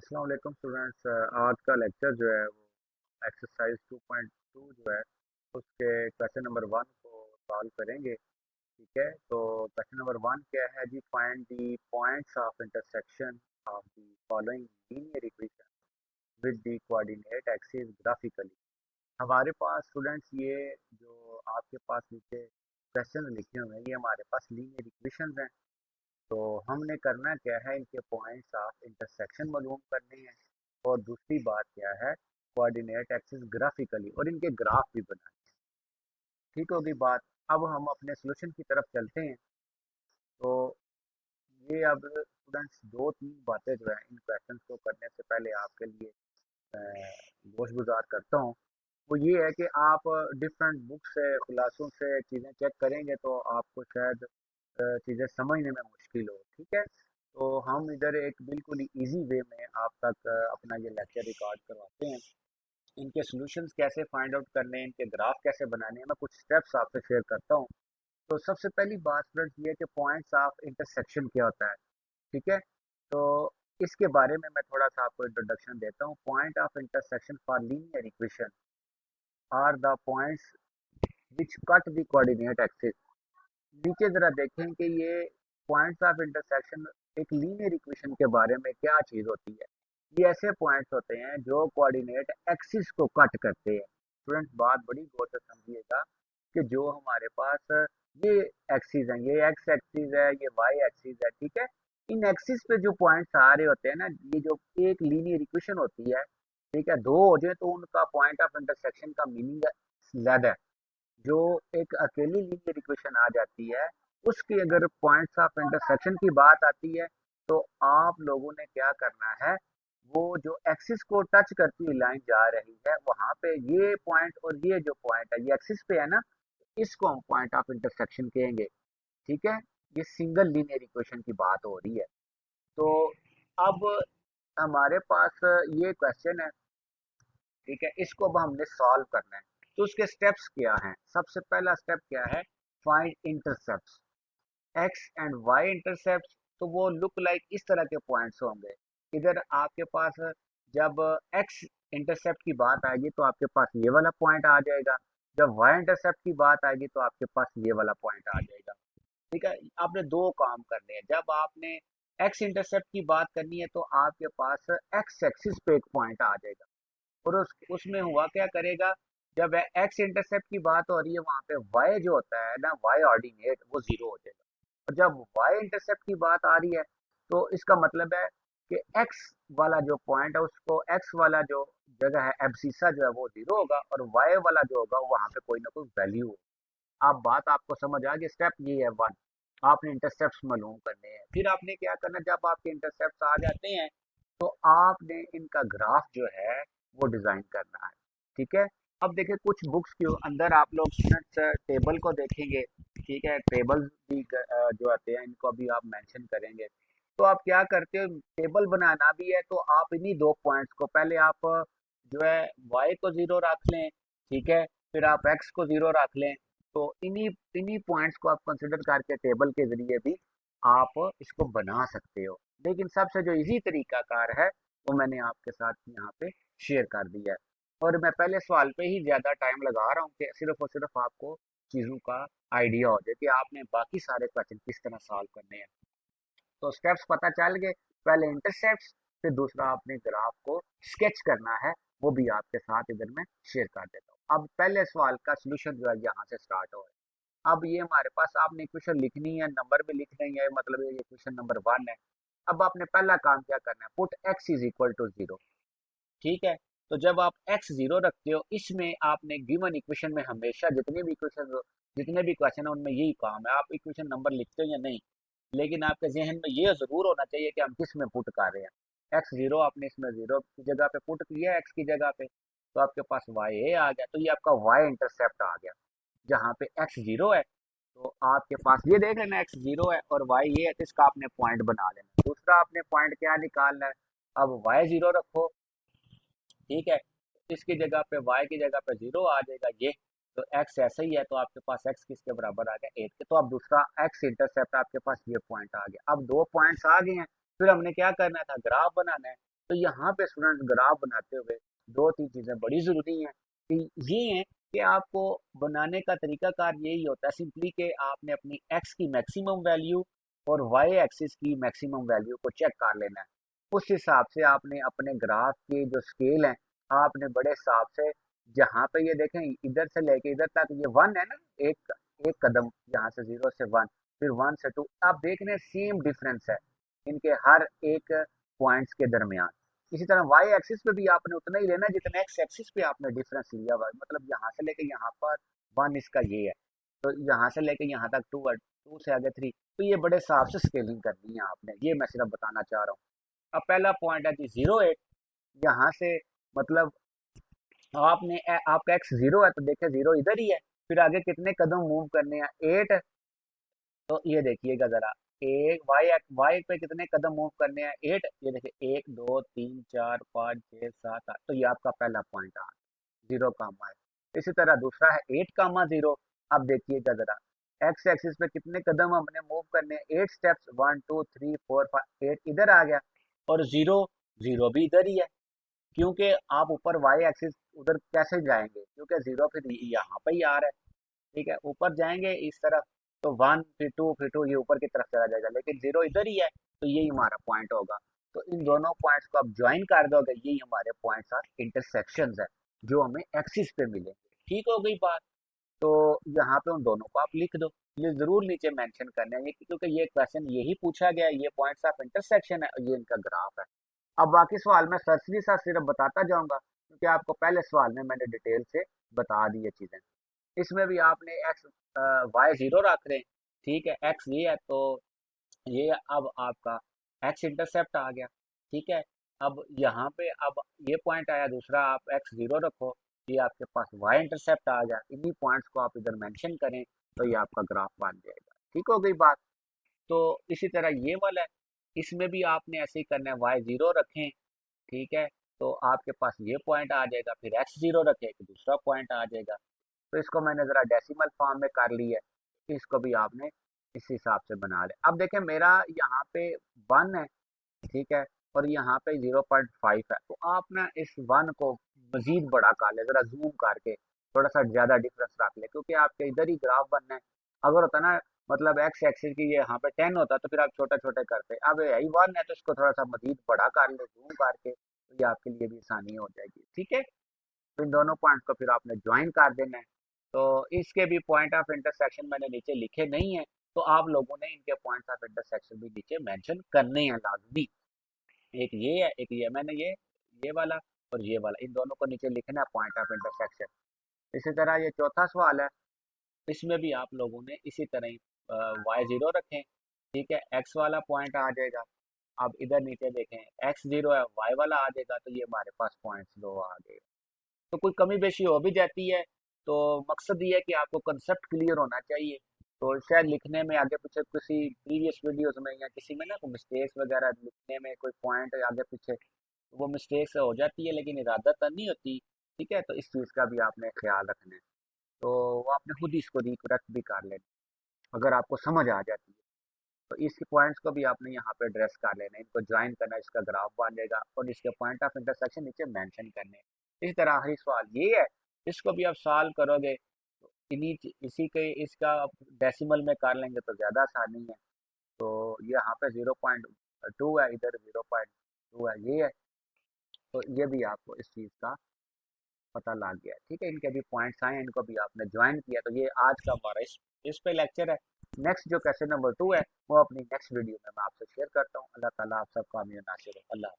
अस्सलाम वालेकुम स्टूडेंट्स। आज का लेक्चर जो है वो एक्सरसाइज 2.2 जो है उसके क्वेश्चन नंबर 1 को सॉल्व करेंगे। ठीक है, तो क्वेश्चन नंबर 1 क्या है जी? Find the points of intersection of the following linear equation with the coordinate axis graphically. हमारे पास स्टूडेंट्स ये जो आपके पास नीचे क्वेश्चन लिखे हुए हैं ये हमारे पास लीनियर इक्वेशंस हैं। तो हमने करना क्या है, इनके पॉइंट्स ऑफ इंटरसेक्शन मालूम करने हैं और दूसरी बात क्या है, कोऑर्डिनेट एक्सिस ग्राफिकली और इनके ग्राफ भी बनाने हैं। ठीक होगी बात। अब हम अपने सोल्यूशन की तरफ चलते हैं। तो ये अब स्टूडेंट्स दो तीन बातें जो है इन क्वेश्चंस को करने से पहले आपके लिए गोश गुजार करता हूँ। वो ये है कि आप डिफरेंट बुक से खुलासों से चीज़ें चेक करेंगे तो आपको शायद चीज़ें समझने में मुश्किल हो। ठीक है, तो हम इधर एक बिल्कुल ही इजी वे में आप तक अपना ये लेक्चर रिकॉर्ड करवाते हैं। इनके सॉल्यूशंस कैसे फाइंड आउट करने हैं, इनके ग्राफ कैसे बनाने हैं, मैं कुछ स्टेप्स आपसे शेयर करता हूँ। तो सबसे पहली बात फ्रेंड्स ये है कि पॉइंट्स ऑफ इंटरसेक्शन क्या होता है। ठीक है, तो इसके बारे में मैं थोड़ा सा आपको इंट्रोडक्शन देता हूँ। Point of intersection for linear equation are the points which cut the coordinate axis. नीचे जरा देखें कि ये पॉइंट्स ऑफ इंटरसेक्शन एक लीनियर इक्वेशन के बारे में क्या चीज़ होती है। ये ऐसे पॉइंट्स होते हैं जो कोऑर्डिनेट एक्सिस को कट करते हैं। स्टूडेंट्स बात बड़ी गौर से समझिएगा कि जो हमारे पास ये एक्सिस है, ये एक्स एक्सिस है, ये वाई एक्सिस है। ठीक है, इन एक्सिस पे जो पॉइंट्स आ रहे होते हैं ना, ये जो एक लीनियर इक्वेशन होती है, ठीक है, दो हो जाए तो उनका पॉइंट ऑफ इंटरसेक्शन का मीनिंग अलग है। जो एक अकेली लीनियर इक्वेशन आ जाती है उसकी अगर पॉइंट्स ऑफ इंटरसेक्शन की बात आती है तो आप लोगों ने क्या करना है, वो जो एक्सिस को टच करती हुई लाइन जा रही है वहां पे ये पॉइंट और ये जो पॉइंट है ये एक्सिस पे है ना, इसको हम पॉइंट ऑफ इंटरसेक्शन कहेंगे। ठीक है, ये सिंगल लीनियर इक्वेशन की बात हो रही है। तो अब हमारे पास ये क्वेश्चन है, ठीक है, इसको अब हमने सॉल्व करना है। तो उसके स्टेप्स क्या हैं? सबसे पहला स्टेप क्या है? Find intercepts x and y intercept. तो वो लुक लाइक इस तरह के पॉइंट्स होंगे। इधर आपके पास जब एक्स इंटरसेप्ट की बात आएगी तो आपके पास ये वाला पॉइंट आ जाएगा। जब वाई इंटरसेप्ट की बात आएगी तो आपके पास ये वाला पॉइंट आ जाएगा। ठीक है, आपने दो काम करने हैं। जब आपने एक्स इंटरसेप्ट की बात करनी है तो आपके पास एक्स एक्सिस पे एक पॉइंट आ जाएगा और उसमें हुआ क्या करेगा, जब एक्स इंटरसेप्ट की बात हो रही है वहां पे वाई जो होता है ना, वाई ऑर्डिनेट वो जीरो हो जाएगा। और जब वाई इंटरसेप्ट की बात आ रही है तो इसका मतलब है कि एक्स वाला जो पॉइंट है उसको एक्स वाला जो जगह है एब्सिसा जो है वो जीरो होगा और वाई वाला जो होगा वहां पे कोई ना कोई वैल्यू होगा। आप बात आपको समझ आ गई। स्टेप ये है वन, आपने इंटरसेप्ट मालूम करने हैं। फिर आपने क्या करना, जब आपके इंटरसेप्ट आ जाते हैं तो आपने इनका ग्राफ जो है वो डिजाइन करना है। ठीक है, अब देखिए कुछ बुक्स के अंदर आप लोग स्टूडेंट्स टेबल को देखेंगे। ठीक है, टेबल भी जो आते हैं इनको अभी आप मेंशन करेंगे। तो आप क्या करते हो, टेबल बनाना भी है तो आप इन्हीं दो पॉइंट्स को पहले आप जो है y को जीरो रख लें। ठीक है, फिर आप x को जीरो रख लें। तो इन्हीं इन्हीं पॉइंट्स को आप कंसिडर करके टेबल के जरिए भी आप इसको बना सकते हो। लेकिन सबसे जो इजी तरीका कार है वो मैंने आपके साथ यहाँ पे शेयर कर दिया है। और मैं पहले सवाल पे ही ज़्यादा टाइम लगा रहा हूँ कि सिर्फ और सिर्फ आपको चीज़ों का आइडिया हो जाए कि आपने बाकी सारे क्वेश्चन किस तरह सॉल्व करने हैं। तो स्टेप्स पता चल गए, पहले इंटरसेप्ट्स, फिर दूसरा आपने ग्राफ को स्केच करना है, वो भी आपके साथ इधर मैं शेयर कर देता हूँ। अब पहले सवाल का सोल्यूशन जो है यहाँ से स्टार्ट हो रहा है। अब ये हमारे पास आपने इक्वेशन लिखनी है, नंबर भी लिखने हैं, मतलब ये इक्वेशन नंबर 1 है। अब आपने पहला काम क्या करना है, put x is equal to zero. ठीक है, तो जब आप x जीरो रखते हो इसमें आपने गिवन इक्वेशन में हमेशा जितने भी क्वेश्चन है उनमें यही काम है, आप इक्वेशन नंबर लिखते हो या नहीं, लेकिन आपके जहन में ये जरूर होना चाहिए कि हम किस में पुट कर रहे हैं। एक्स जीरो आपने इसमें जीरो की जगह पे पुट किया एक्स की जगह पे, तो आपके पास वाई ए आ गया, तो ये आपका वाई इंटरसेप्ट आ गया जहाँ पे एक्स जीरो है। तो आपके पास ये देख लेना एक्स जीरो है और वाई ये है, तो इसका आपने पॉइंट बना लेना। दूसरा आपने पॉइंट क्या निकालना है, अब वाई जीरो रखो। ठीक है, इसकी जगह पे y की जगह पे जीरो आ जाएगा ये। तो x ऐसा ही है तो आपके पास x किसके बराबर आ गया 8 के। तो अब दूसरा x इंटरसेप्ट आपके पास ये पॉइंट आ गया। अब दो पॉइंट्स आ गए हैं, फिर हमने क्या करना था, ग्राफ बनाना है। तो यहाँ पे स्टूडेंट ग्राफ बनाते हुए दो तीन चीज़ें बड़ी ज़रूरी हैं कि ये हैं कि आपको बनाने का तरीकाकार यही होता है सिंपली कि आपने अपनी एक्स की मैक्सिमम वैल्यू और वाई एक्सिस की मैक्सिमम वैल्यू को चेक कर लेना है। उस हिसाब से आपने अपने ग्राफ के जो स्केल हैं आपने बड़े हिसाब से, जहाँ पे ये देखें इधर से लेके इधर तक ये वन है ना, एक एक कदम, यहाँ से जीरो से वन, फिर वन से टू, आप देख रहे हैं सेम डिफरेंस है इनके हर एक पॉइंट्स के दरमियान। इसी तरह वाई एक्सिस पे भी आपने उतना ही लेना है जितना एक्स एक्सिस पे आपने डिफरेंस लिया हुआ है, मतलब यहाँ से लेके यहाँ पर वन इसका ये है, तो यहाँ से लेके यहाँ तक टू है, टू से आगे थ्री, तो ये बड़े हिसाब से स्केलिंग करनी है आपने, ये मैं सिर्फ बताना चाह रहा हूँ। अब पहला पॉइंट है जी 08, यहाँ से मतलब आपने आपका एक्स जीरो है तो देखिए जीरो इधर ही है, फिर आगे कितने कदम मूव करने हैं, 8, तो ये देखिएगा जरा, एक वाई पे कितने कदम मूव करने हैं, 8, ये देखिए 1 2 3 4 5 6 7 8, तो ये आपका पहला पॉइंट आ जीरो कामा है। इसी तरह दूसरा है 8 कामा 0, अब देखिएगा जरा एक्स एक्सिस पे कितने कदम हमने मूव करने हैं, 8 स्टेप्स, 1 2 3 4 5, 8 इधर आ गया, और जीरो, जीरो भी इधर ही है, क्योंकि आप ऊपर वाई एक्सिस उधर कैसे जाएंगे, क्योंकि जीरो फिर यहाँ पे ही आ रहा है, ठीक है, ऊपर जाएंगे इस तरफ तो वन फिर टू ये ऊपर की तरफ चला जाएगा, लेकिन जीरो इधर ही है, तो यही हमारा पॉइंट होगा। तो इन दोनों पॉइंट्स को आप ज्वाइन कर दोगे, यही हमारे पॉइंट्स आर इंटरसेक्शंस है जो हमें एक्सिस पे मिलेंगे। ठीक हो गई बात। तो यहाँ पे उन दोनों को आप लिख दो, ये जरूर नीचे मेंशन करना है क्योंकि ये क्वेश्चन यही पूछा गया है, ये पॉइंट्स ऑफ इंटरसेक्शन है और ये इनका ग्राफ है। अब बाकी सवाल मैं सरसरी सा सिर्फ बताता जाऊंगा क्योंकि आपको पहले सवाल में मैंने डिटेल से बता दी ये चीजें। इसमें भी आपने एक्स वाई जीरो रख रहे हैं, ठीक है, एक्स ये है तो ये अब आपका एक्स इंटरसेप्ट आ गया, ठीक है। अब यहाँ पे अब ये पॉइंट आया दूसरा, आप एक्स जीरो रखो, ये आपके पास वाई इंटरसेप्ट आ गया, इन्हीं पॉइंट्स को आप इधर मेंशन करें तो ये आपका ग्राफ बन जाएगा। ठीक हो गई बात। तो इसी तरह ये वाला है, इसमें भी आपने ऐसे ही करना है, वाई जीरो रखें, ठीक है, तो आपके पास ये पॉइंट आ जाएगा, फिर एक्स जीरो रखें तो दूसरा पॉइंट आ जाएगा। तो इसको मैंने ज़रा डेसिमल फॉर्म में कर ली है, इसको भी आपने इस हिसाब से बना ले। अब देखें मेरा यहाँ पे वन है, ठीक है, और यहाँ पे 0.5 है, तो आप ना इस वन को मजीद बड़ा कर ले, ज़रा जूम करके थोड़ा सा ज़्यादा डिफरेंस रख ले, क्योंकि आपके इधर ही ग्राफ बनना है। अगर होता ना मतलब एक्स एक्सिस की ये यहाँ पे 10 होता तो फिर आप छोटे छोटे करते, अब यही वन है तो इसको थोड़ा सा मजीद बड़ा कर ले जूम करके, तो ये आपके लिए भी आसानी हो जाएगी। ठीक है, तो इन दोनों पॉइंट को फिर आपने ज्वाइन कर देना है। तो इसके भी पॉइंट ऑफ इंटरसेक्शन मैंने नीचे लिखे नहीं है, तो आप लोगों ने इनके पॉइंट ऑफ इंटरसेक्शन भी नीचे मेंशन करने हैं लाजमी। एक ये है, एक ये मैंने ये वाला और ये वाला, इन दोनों को नीचे लिखना है पॉइंट ऑफ इंटरसेक्शन। इसी तरह ये चौथा सवाल है, इसमें भी आप लोगों ने इसी तरह ही वाई जीरो रखें, ठीक है, एक्स वाला पॉइंट आ जाएगा। अब इधर नीचे देखें, एक्स जीरो है, वाई वाला आ जाएगा, तो ये हमारे पास पॉइंट्स दो आ गए। तो कोई कमी बेशी हो भी जाती है, तो मकसद ये है कि आपको कंसेप्ट क्लियर होना चाहिए। तो शायद लिखने में आगे पीछे किसी प्रीवियस वीडियोस में या किसी में ना कोई मिस्टेक्स वगैरह लिखने में कोई पॉइंट आगे पीछे, तो वो मिस्टेक्स हो जाती है लेकिन इरादतन नहीं होती। ठीक है, तो इस चीज़ का भी आपने ख्याल रखना है। तो वो आपने खुद ही इसको रिकरेक्ट भी कर लेना अगर आपको समझ आ जाती है। तो इस पॉइंट्स को भी आपने यहाँ पे एड्रेस कर लेना है, इनको ज्वाइन करना है, इसका ग्राफ बन जाएगा और इसके पॉइंट ऑफ इंटरसेक्शन नीचे मेंशन करने हैं। इस तरह आखिरी सवाल ये है, इसको भी आप सॉल्व करोगे तो इन्हीं इसी के इसका डेसिमल में कर लेंगे तो ज़्यादा आसानी है। तो यहाँ पे 0.2 है, इधर 0.2 है, ये है, तो ये भी आपको इस चीज़ का पता लग गया। ठीक है, इनके भी पॉइंट्स आए हैं, इनको भी आपने ज्वाइन किया, तो ये आज का हमारा इस पे लेक्चर है। नेक्स्ट जो क्वेश्चन नंबर 2 है वो अपनी नेक्स्ट वीडियो में मैं आपसे शेयर करता हूँ। अल्लाह ताला आप सबका आमीन नासिर हो। अल्लाह।